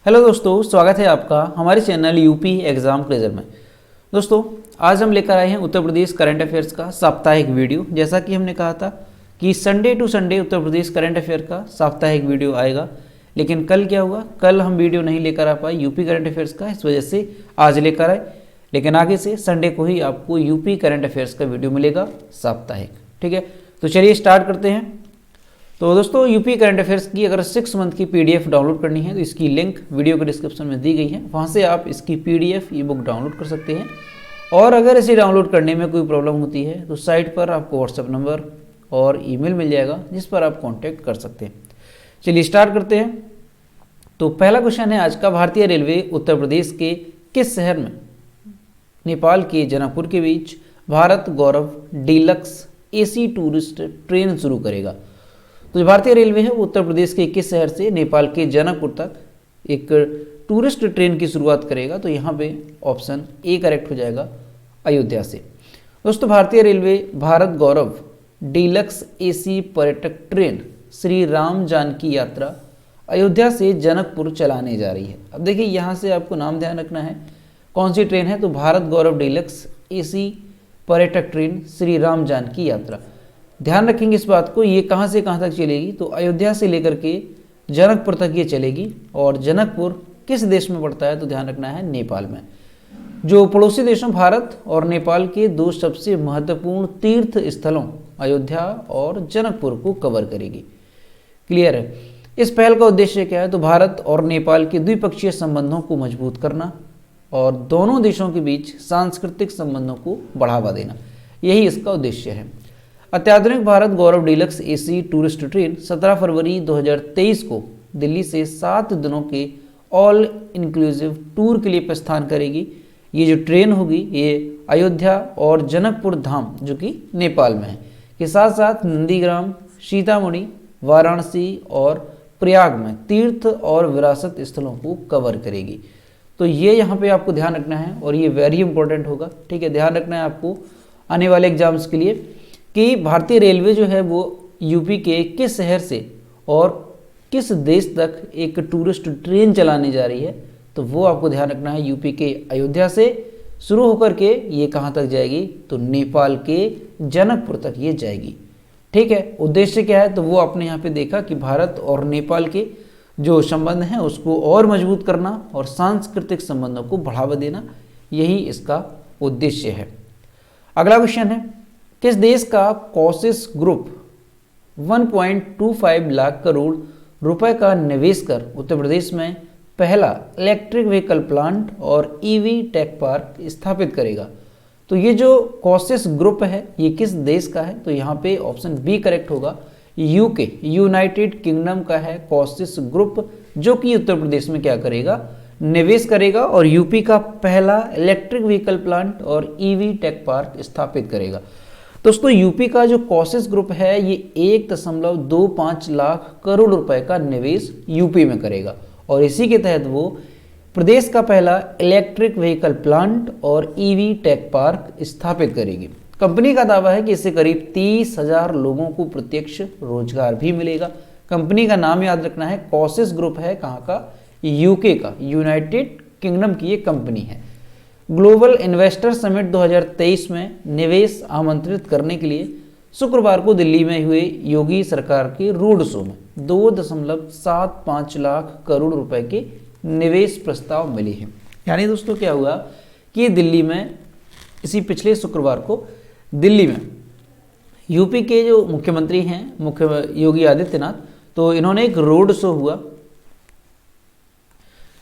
Hello दोस्तों, स्वागत है आपका हमारे चैनल यूपी एग्जाम क्लेजर में। दोस्तों, आज हम लेकर आए हैं उत्तर प्रदेश करंट अफेयर्स का साप्ताहिक वीडियो। जैसा कि हमने कहा था कि Sunday to Sunday Uttar Pradesh current affair का साप्ताहिक वीडियो आएगा, लेकिन कल क्या हुआ, कल हम वीडियो नहीं लेकर आ पाए यूपी करंट अफेयर्स का, इस वजह से आज लेकर आए। लेकिन आगे से संडे को ही आपको यूपी करंट अफेयर्स का वीडियो मिलेगा साप्ताहिक। ठीक है, तो चलिए स्टार्ट करते हैं। तो दोस्तों, यूपी करंट अफेयर्स की अगर 6 मंथ की पीडीएफ डाउनलोड करनी है तो इसकी लिंक वीडियो के डिस्क्रिप्शन में दी गई है, वहाँ से आप इसकी पीडीएफ ई बुक डाउनलोड कर सकते हैं। और अगर इसे डाउनलोड करने में कोई प्रॉब्लम होती है तो साइट पर आपको व्हाट्सएप नंबर और ईमेल मिल जाएगा, जिस पर आप कॉन्टैक्ट कर सकते हैं। चलिए स्टार्ट करते हैं। तो पहला क्वेश्चन है आज का, भारतीय रेलवे उत्तर प्रदेश के किस शहर में नेपाल के जनकपुर के बीच भारत गौरव डीलक्स एसी टूरिस्ट ट्रेन शुरू करेगा? तो जो भारतीय रेलवे है वो उत्तर प्रदेश के किस शहर से नेपाल के जनकपुर तक एक टूरिस्ट ट्रेन की शुरुआत करेगा? तो यहाँ पे ऑप्शन ए करेक्ट हो जाएगा, अयोध्या से। दोस्तों, भारतीय रेलवे भारत गौरव डीलक्स एसी पर्यटक ट्रेन श्री राम जानकी यात्रा अयोध्या से जनकपुर चलाने जा रही है। अब देखिए, यहाँ से आपको नाम ध्यान रखना है, कौन सी ट्रेन है? तो भारत गौरव डीलक्स एसी पर्यटक ट्रेन श्री राम जानकी यात्रा। ध्यान रखेंगे इस बात को, ये कहाँ से कहाँ तक चलेगी? तो अयोध्या से लेकर के जनकपुर तक ये चलेगी। और जनकपुर किस देश में पड़ता है? तो ध्यान रखना है, नेपाल में। जो पड़ोसी देशों भारत और नेपाल के दो सबसे महत्वपूर्ण तीर्थ स्थलों अयोध्या और जनकपुर को कवर करेगी। क्लियर है? इस पहल का उद्देश्य क्या है? तो भारत और नेपाल के द्विपक्षीय संबंधों को मजबूत करना और दोनों देशों के बीच सांस्कृतिक संबंधों को बढ़ावा देना, यही इसका उद्देश्य है। अत्याधुनिक भारत गौरव डीलक्स एसी टूरिस्ट ट्रेन 17 फरवरी 2023 को दिल्ली से 7 दिनों के ऑल इंक्लूसिव टूर के लिए प्रस्थान करेगी। ये जो ट्रेन होगी ये अयोध्या और जनकपुर धाम, जो कि नेपाल में है, के साथ साथ नंदीग्राम, सीतामढ़ी, वाराणसी और प्रयाग में तीर्थ और विरासत स्थलों को कवर करेगी। तो ये यहाँ पे आपको ध्यान रखना है और ये वेरी इंपॉर्टेंट होगा। ठीक है, ध्यान रखना है आपको आने वाले एग्जाम्स के लिए कि भारतीय रेलवे जो है वो यूपी के किस शहर से और किस देश तक एक टूरिस्ट ट्रेन चलाने जा रही है। तो वो आपको ध्यान रखना है, यूपी के अयोध्या से शुरू होकर के ये कहाँ तक जाएगी? तो नेपाल के जनकपुर तक ये जाएगी। ठीक है, उद्देश्य क्या है? तो वो आपने यहाँ पे देखा कि भारत और नेपाल के जो संबंध हैं उसको और मजबूत करना और सांस्कृतिक संबंधों को बढ़ावा देना, यही इसका उद्देश्य है। अगला क्वेश्चन है, किस देश का कॉसिस ग्रुप 1.25 लाख करोड़ रुपए का निवेश कर उत्तर प्रदेश में पहला इलेक्ट्रिक व्हीकल प्लांट और ईवी टेक पार्क स्थापित करेगा? तो ये जो कॉसिस ग्रुप है ये किस देश का है? तो यहाँ पे ऑप्शन बी करेक्ट होगा, यूके यूनाइटेड किंगडम का है कॉसिस ग्रुप, जो कि उत्तर प्रदेश में क्या करेगा? निवेश करेगा और यूपी का पहला इलेक्ट्रिक व्हीकल प्लांट और ईवी टेक पार्क स्थापित करेगा। दोस्तों, यूपी का जो कॉसिस ग्रुप है ये 1.25 लाख करोड़ रुपए का निवेश यूपी में करेगा और इसी के तहत वो प्रदेश का पहला इलेक्ट्रिक व्हीकल प्लांट और ईवी टेक पार्क स्थापित करेगी। कंपनी का दावा है कि इससे करीब 30,000 लोगों को प्रत्यक्ष रोजगार भी मिलेगा। कंपनी का नाम याद रखना है, कॉसिस ग्रुप है, कहाँ का? यूके का, यूनाइटेड किंगडम की ये कंपनी है। ग्लोबल इन्वेस्टर समिट 2023 में निवेश आमंत्रित करने के लिए शुक्रवार को दिल्ली में हुए योगी सरकार के रोड शो में 2.75 लाख करोड़ रुपए के निवेश प्रस्ताव मिले हैं। यानी दोस्तों क्या हुआ कि दिल्ली में इसी पिछले शुक्रवार को दिल्ली में यूपी के जो मुख्यमंत्री हैं, मुख्य योगी आदित्यनाथ, तो इन्होंने एक रोड शो हुआ।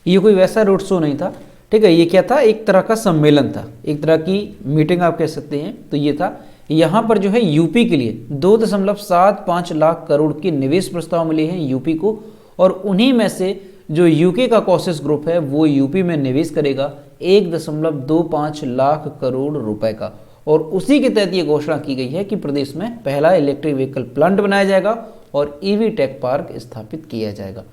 ये कोई वैसा रोड शो नहीं था, ठीक है, ये क्या था? एक तरह का सम्मेलन था, एक तरह की मीटिंग आप कह सकते हैं। तो ये था, यहाँ पर जो है यूपी के लिए 2.75 लाख करोड़ के निवेश प्रस्ताव मिले हैं यूपी को, और उन्हीं में से जो यूके का कॉसिस ग्रुप है वो यूपी में निवेश करेगा 1.25 लाख करोड़ रुपए का। और उसी के तहत ये घोषणा की गई है कि प्रदेश में पहला इलेक्ट्रिक व्हीकल प्लांट बनाया जाएगा और ईवी टेक पार्क स्थापित किया जाएगा।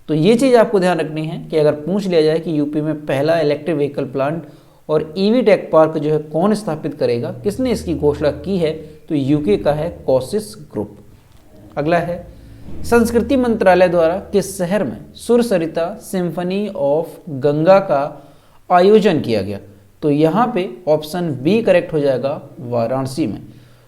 तो ये चीज़ आपको ध्यान रखनी है कि अगर पूछ लिया जाए कि यूपी में पहला इलेक्ट्रिक व्हीकल प्लांट और ईवी टेक पार्क जो है कौन स्थापित करेगा, किसने इसकी घोषणा की है, तो यूके का है कॉसिस ग्रुप। अगला है, संस्कृति मंत्रालय द्वारा किस शहर में सुरसरिता सिम्फनी ऑफ गंगा का आयोजन किया गया? तो यहाँ पे ऑप्शन बी करेक्ट हो जाएगा, वाराणसी में।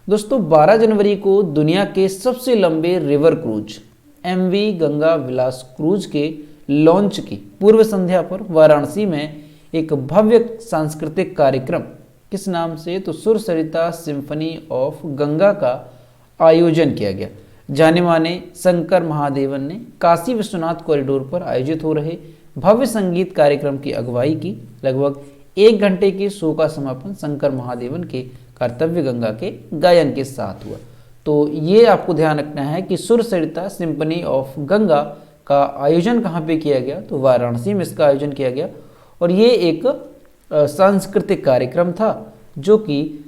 दोस्तों 12 जनवरी को दुनिया के सबसे लंबे रिवर क्रूज एमवी गंगा विलास क्रूज के लॉन्च की पूर्व संध्या पर वाराणसी में एक भव्य सांस्कृतिक कार्यक्रम किस नाम से? तो सुरसरिता सिम्फनी ऑफ गंगा का आयोजन किया गया। जाने माने शंकर महादेवन ने काशी विश्वनाथ कॉरिडोर पर आयोजित हो रहे भव्य संगीत कार्यक्रम की अगुवाई की। लगभग 1 घंटे के शो का समापन शंकर महादेवन के कर्तव्य गंगा के गायन के साथ हुआ। तो ये आपको ध्यान रखना है कि सुरसरिता सिम्फनी ऑफ गंगा का आयोजन कहाँ पे किया गया? तो वाराणसी में इसका आयोजन किया गया। और ये एक सांस्कृतिक कार्यक्रम था जो कि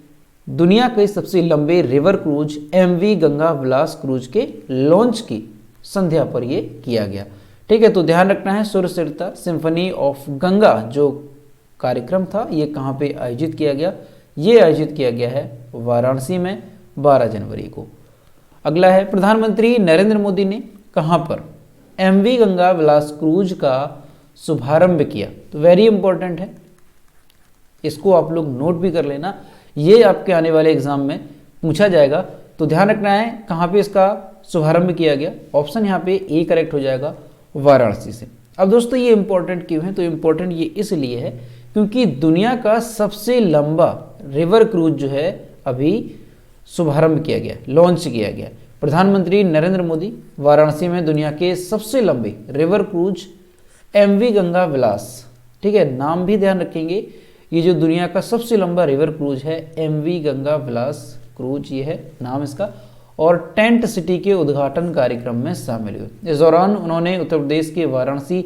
दुनिया के सबसे लंबे रिवर क्रूज एमवी गंगा विलास क्रूज के लॉन्च की संध्या पर ये किया गया। ठीक है, तो ध्यान रखना है सुरसरिता सिम्फनी ऑफ गंगा जो कार्यक्रम था ये कहाँ पे आयोजित किया गया? ये आयोजित किया गया है वाराणसी में 12 जनवरी को। अगला है, प्रधानमंत्री नरेंद्र मोदी ने कहाँ पर एमवी गंगा विलास क्रूज का शुभारंभ किया? तो वेरी इंपॉर्टेंट है, इसको आप लोग नोट भी कर लेना, ये आपके आने वाले एग्जाम में पूछा जाएगा। तो ध्यान रखना है कहाँ पे इसका शुभारंभ किया गया। ऑप्शन यहाँ पे ए करेक्ट हो जाएगा, वाराणसी से। अब दोस्तों ये इंपॉर्टेंट क्यों है? तो इंपॉर्टेंट ये इसलिए है क्योंकि दुनिया का सबसे लंबा रिवर क्रूज जो है अभी शुभारंभ किया गया, लॉन्च किया गया। प्रधानमंत्री नरेंद्र मोदी वाराणसी में दुनिया के सबसे लंबे रिवर क्रूज एमवी गंगा विलास, ठीक है, नाम भी ध्यान रखेंगे, ये जो दुनिया का सबसे लंबा रिवर क्रूज है एमवी गंगा विलास क्रूज, ये है नाम इसका, और टेंट सिटी के उद्घाटन कार्यक्रम में शामिल हुए। इस दौरान उन्होंने उत्तर प्रदेश के वाराणसी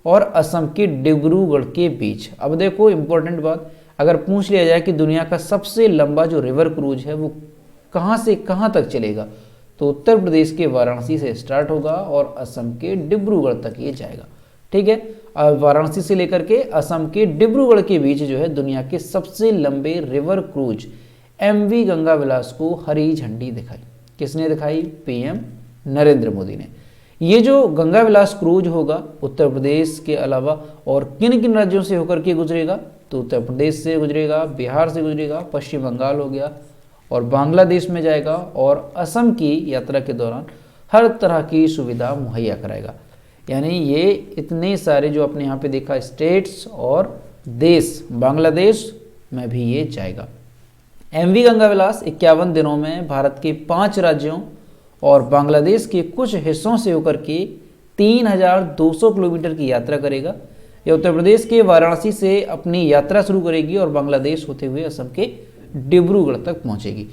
और असम के डिब्रूगढ़ के बीच, अब देखो इंपॉर्टेंट बात, अगर पूछ लिया जाए कि दुनिया का सबसे लंबा जो रिवर क्रूज है वो कहाँ से कहाँ तक चलेगा, तो उत्तर प्रदेश के वाराणसी से स्टार्ट होगा और असम के डिब्रूगढ़ तक ये जाएगा। ठीक है, वाराणसी से लेकर के असम के डिब्रूगढ़ के बीच जो है दुनिया के सबसे लंबे रिवर क्रूज एमवी गंगा विलास को हरी झंडी दिखाई। किसने दिखाई? पीएम नरेंद्र मोदी ने। ये जो गंगा विलास क्रूज होगा उत्तर प्रदेश के अलावा और किन किन राज्यों से होकर के गुजरेगा? तो उत्तर प्रदेश से गुजरेगा, बिहार से गुजरेगा, पश्चिम बंगाल हो गया और बांग्लादेश में जाएगा, और असम की यात्रा के दौरान हर तरह की सुविधा मुहैया कराएगा। यानी ये इतने सारे जो आपने यहाँ पे देखा स्टेट्स और देश, बांग्लादेश में भी ये जाएगा। एमवी गंगा विलास 51 दिनों में भारत के 5 राज्यों और बांग्लादेश के कुछ हिस्सों से होकर के 3200 किलोमीटर की यात्रा करेगा। यह उत्तर प्रदेश के वाराणसी से अपनी यात्रा शुरू करेगी और बांग्लादेश होते हुए असम के डिब्रूगढ़ तक पहुंचेगी।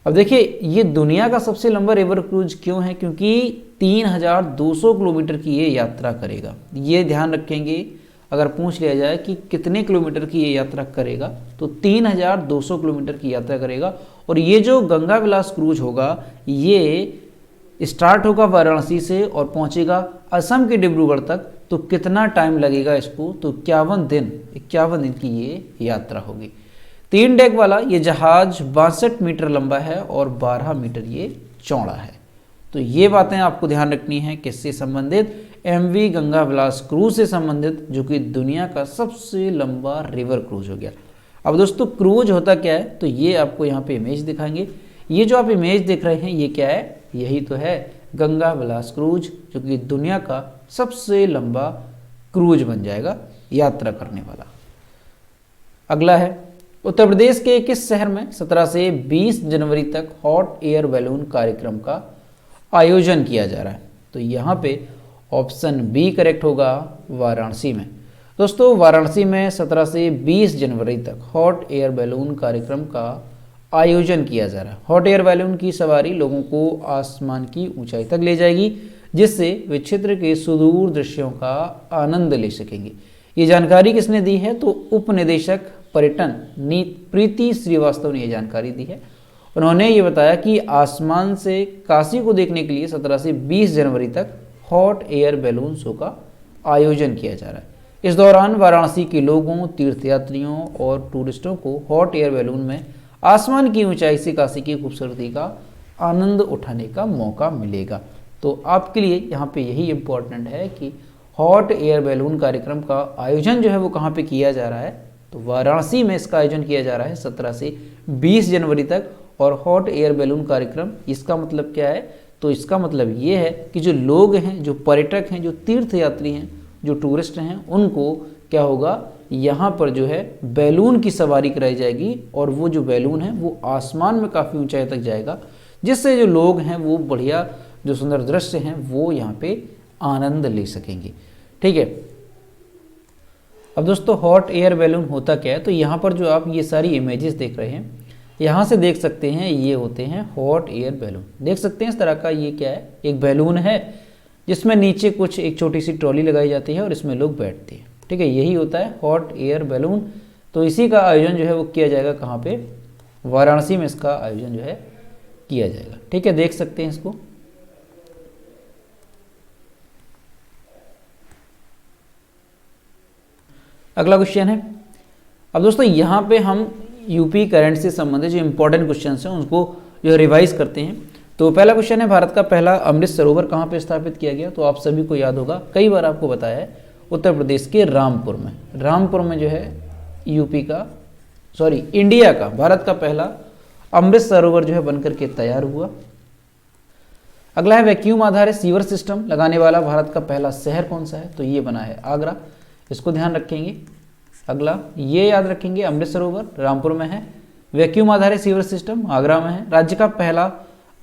अब देखिए ये दुनिया का सबसे लंबा रिवर क्रूज क्यों है? क्योंकि 3200 किलोमीटर की ये यात्रा करेगा। ये ध्यान रखेंगे, अगर पूछ लिया जाए कि कितने किलोमीटर की ये यात्रा करेगा तो 3200 किलोमीटर की यात्रा करेगा। और ये जो गंगा विलास क्रूज होगा ये स्टार्ट होगा वाराणसी से और पहुंचेगा असम के डिब्रूगढ़ तक। तो कितना टाइम लगेगा इसको? तो 51 दिन की ये यात्रा होगी। 3 डेक वाला ये जहाज 62 मीटर लंबा है और 12 मीटर ये चौड़ा है। तो ये बातें आपको ध्यान रखनी है, किससे संबंधित? एमवी गंगा विलास क्रूज से संबंधित, जो कि दुनिया का सबसे लंबा रिवर क्रूज हो गया। अब दोस्तों क्रूज होता क्या है? तो ये आपको यहाँ पे इमेज दिखाएंगे। ये जो आप इमेज देख रहे हैं ये क्या है? यही तो है गंगा विलास क्रूज, जो कि दुनिया का सबसे लंबा क्रूज बन जाएगा यात्रा करने वाला। अगला है, उत्तर प्रदेश के किस शहर में 17 से 20 जनवरी तक हॉट एयर बैलून कार्यक्रम का आयोजन किया जा रहा है? तो यहाँ पे ऑप्शन बी करेक्ट होगा, वाराणसी में। दोस्तों वाराणसी में 17 से 20 जनवरी तक हॉट एयर बैलून कार्यक्रम का आयोजन किया जा रहा है। हॉट एयर बैलून की सवारी लोगों को आसमान की ऊंचाई तक ले जाएगी, जिससे वे क्षेत्र के सुदूर दृश्यों का आनंद ले सकेंगे। ये जानकारी किसने दी है? तो उप निदेशक पर्यटन प्रीति श्रीवास्तव ने यह जानकारी दी है। उन्होंने ये बताया कि आसमान से काशी को देखने के लिए 17 से 20 जनवरी तक हॉट एयर बैलून शो का आयोजन किया जा रहा है। इस दौरान वाराणसी के लोगों, तीर्थयात्रियों और टूरिस्टों को हॉट एयर बैलून में आसमान की ऊंचाई से काशी की खूबसूरती का आनंद उठाने का मौका मिलेगा। तो आपके लिए यहाँ पे यही इम्पोर्टेंट है कि हॉट एयर बैलून कार्यक्रम का आयोजन जो है वो कहाँ पे किया जा रहा है, तो वाराणसी में इसका आयोजन किया जा रहा है 17 से 20 जनवरी तक। और हॉट एयर बैलून कार्यक्रम, इसका मतलब क्या है, तो इसका मतलब ये है कि जो लोग हैं, जो पर्यटक हैं, जो तीर्थयात्री हैं, जो टूरिस्ट हैं, उनको क्या होगा, यहाँ पर जो है बैलून की सवारी कराई जाएगी और वो जो बैलून है वो आसमान में काफ़ी ऊंचाई तक जाएगा, जिससे जो लोग हैं वो बढ़िया जो सुंदर दृश्य हैं वो यहाँ पे आनंद ले सकेंगे। ठीक है। अब दोस्तों हॉट एयर बैलून होता क्या है, तो यहाँ पर जो आप ये सारी इमेजेस देख रहे हैं, यहाँ से देख सकते हैं ये होते हैं हॉट एयर बैलून। देख सकते हैं इस तरह का ये क्या है, एक बैलून है जिसमें नीचे कुछ एक छोटी सी ट्रॉली लगाई जाती है और इसमें लोग बैठते हैं। ठीक है, यही होता है हॉट एयर बैलून। तो इसी का आयोजन जो है वो किया जाएगा कहाँ पे, वाराणसी में इसका आयोजन जो है किया जाएगा। ठीक है, देख सकते हैं इसको। अगला क्वेश्चन है। अब दोस्तों यहाँ पे हम यूपी करंट से संबंधित जो इंपॉर्टेंट क्वेश्चन हैं उनको जो रिवाइज करते हैं। तो पहला क्वेश्चन है, भारत का पहला अमृत सरोवर कहाँ पे स्थापित किया गया, तो आप सभी को याद होगा, कई बार आपको बताया है, उत्तर प्रदेश के रामपुर में। रामपुर में जो है यूपी का, सॉरी इंडिया का, भारत का पहला अमृत सरोवर जो है बनकर के तैयार हुआ। अगला है, वैक्यूम आधारित सीवर सिस्टम लगाने वाला भारत का पहला शहर कौन सा है, तो ये बना है आगरा। इसको ध्यान रखेंगे। अगला ये याद रखेंगे, अमृत सरोवर रामपुर में है, वैक्यूम आधारित सीवर सिस्टम आगरा में है। राज्य का पहला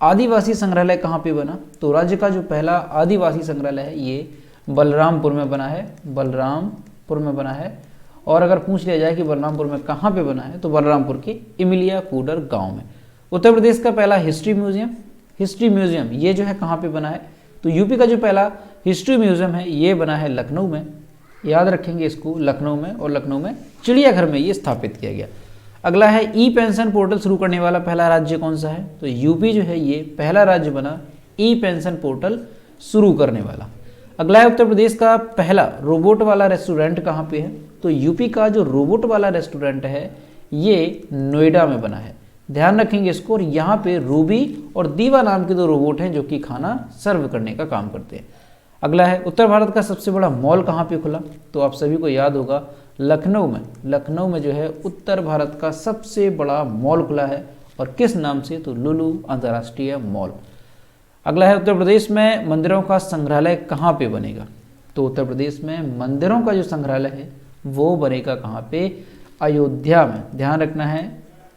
आदिवासी संग्रहालय कहाँ पे बना, तो राज्य का जो पहला आदिवासी संग्रहालय है ये बलरामपुर में बना है, बलरामपुर में बना है। और अगर पूछ लिया जाए कि बलरामपुर में कहाँ पे बना है, तो बलरामपुर के इमिलिया कूडर गांव में। उत्तर प्रदेश का पहला हिस्ट्री म्यूजियम ये जो है कहाँ पे बना है, तो यूपी का जो पहला हिस्ट्री म्यूजियम है ये बना है लखनऊ में। याद रखेंगे इसको, लखनऊ में, और लखनऊ में चिड़ियाघर में ये स्थापित किया गया। अगला है, ई पेंशन पोर्टल शुरू करने वाला पहला राज्य कौन सा है, तो यूपी जो है ये पहला राज्य बना ई पेंशन पोर्टल शुरू करने वाला। अगला है, उत्तर प्रदेश का पहला रोबोट वाला रेस्टोरेंट कहाँ पे है, तो यूपी का जो रोबोट वाला रेस्टोरेंट है ये नोएडा में बना है। ध्यान रखेंगे इसको। और यहाँ पे रूबी और दीवा नाम के दो रोबोट हैं जो कि खाना सर्व करने का काम करते हैं। अगला है, उत्तर भारत का सबसे बड़ा मॉल कहाँ पे खुला, तो आप सभी को याद होगा लखनऊ में। लखनऊ में जो है उत्तर भारत का सबसे बड़ा मॉल खुला है, और किस नाम से, तो लुलु अंतर्राष्ट्रीय मॉल। अगला है, उत्तर प्रदेश में मंदिरों का संग्रहालय कहाँ पे बनेगा, तो उत्तर प्रदेश में मंदिरों का जो संग्रहालय है वो बनेगा कहाँ पे, अयोध्या में। ध्यान रखना है,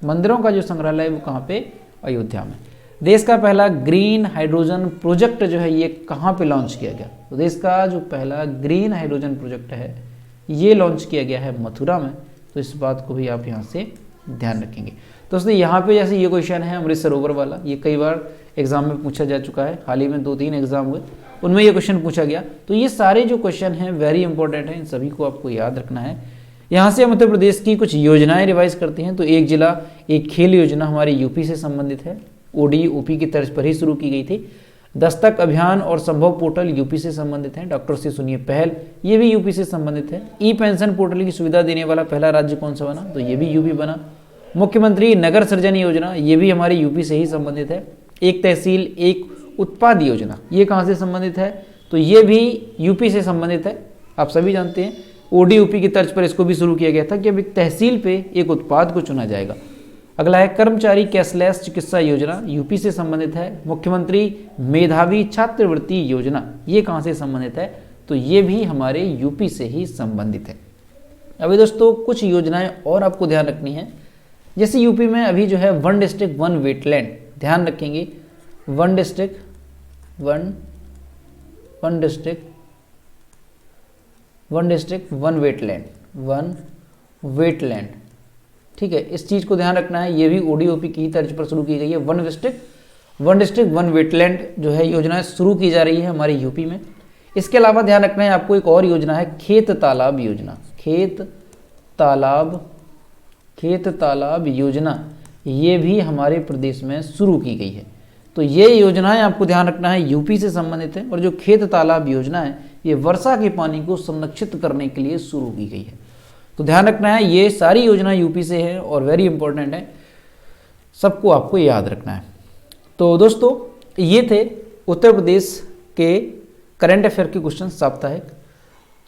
मंदिरों का जो संग्रहालय है वो कहाँ पे, अयोध्या में। देश का पहला ग्रीन हाइड्रोजन प्रोजेक्ट जो है ये कहाँ पे लॉन्च किया गया, तो देश का जो पहला ग्रीन हाइड्रोजन प्रोजेक्ट है ये लॉन्च किया गया है मथुरा में। तो इस बात को भी आप यहाँ से ध्यान रखेंगे। दोस्तों यहाँ पे जैसे ये क्वेश्चन है अमृत सरोवर वाला, ये कई बार एग्जाम में पूछा जा चुका है, हाल ही में 2-3 एग्जाम हुए उनमें ये क्वेश्चन पूछा गया। तो ये सारे जो क्वेश्चन हैं वेरी इंपॉर्टेंट हैं, इन सभी को आपको याद रखना है। यहाँ से हम उत्तर प्रदेश की कुछ योजनाएं रिवाइज करते हैं। तो एक जिला एक खेल योजना हमारी यूपी से संबंधित है, ओडी-ओपी की तर्ज पर ही शुरू की गई थी। दस्तक अभियान और संभव पोर्टल यूपी से संबंधित हैं, डॉक्टर से सुनिए पहल, ये भी यूपी से संबंधित है। ई पेंशन पोर्टल की सुविधा देने वाला पहला राज्य कौन सा बना, तो ये भी यूपी बना। मुख्यमंत्री नगर सृजन योजना, ये भी हमारी यूपी से ही संबंधित है। एक तहसील एक उत्पाद योजना, ये कहाँ से संबंधित है, तो ये भी यूपी से संबंधित है। आप सभी जानते हैं ओडी-ओपी की तर्ज पर इसको भी शुरू किया गया था कि अब एक तहसील पे एक उत्पाद को चुना जाएगा। अगला है, कर्मचारी कैशलेस चिकित्सा योजना, यूपी से संबंधित है। मुख्यमंत्री मेधावी छात्रवृत्ति योजना, ये कहाँ से संबंधित है, तो ये भी हमारे यूपी से ही संबंधित है। अभी दोस्तों कुछ योजनाएं और आपको ध्यान रखनी है, जैसे यूपी में अभी जो है 1 डिस्ट्रिक्ट 1 वेटलैंड, ध्यान रखेंगे 1 डिस्ट्रिक्ट 1 वेटलैंड, ठीक है, इस चीज़ को ध्यान रखना है। ये भी ओडी-ओपी की तर्ज पर शुरू की गई है। 1 डिस्ट्रिक्ट 1 वेटलैंड जो है योजना शुरू की जा रही है हमारे यूपी में। इसके अलावा ध्यान रखना है आपको, एक और योजना है खेत तालाब योजना। खेत तालाब योजना ये भी हमारे प्रदेश में शुरू की गई है। तो ये योजनाएं आपको ध्यान रखना है, यूपी से संबंधित है। और जो खेत तालाब योजना है ये वर्षा के पानी को संरक्षित करने के लिए शुरू की गई है। तो ध्यान रखना है, ये सारी योजना यूपी से है और वेरी इंपॉर्टेंट है, सबको आपको याद रखना है। तो दोस्तों ये थे उत्तर प्रदेश के करंट अफेयर के क्वेश्चन साप्ताहिक।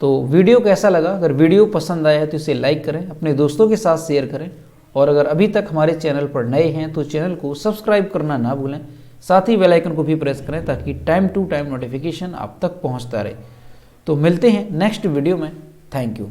तो वीडियो कैसा लगा? अगर वीडियो पसंद आया तो इसे लाइक करें, अपने दोस्तों के साथ शेयर करें, और अगर अभी तक हमारे चैनल पर नए हैं तो चैनल को सब्सक्राइब करना ना भूलें। साथ ही बेल आइकन को भी प्रेस करें ताकि टाइम टू टाइम नोटिफिकेशन आप तक पहुंचता रहे। तो मिलते हैं नेक्स्ट वीडियो में। Thank you.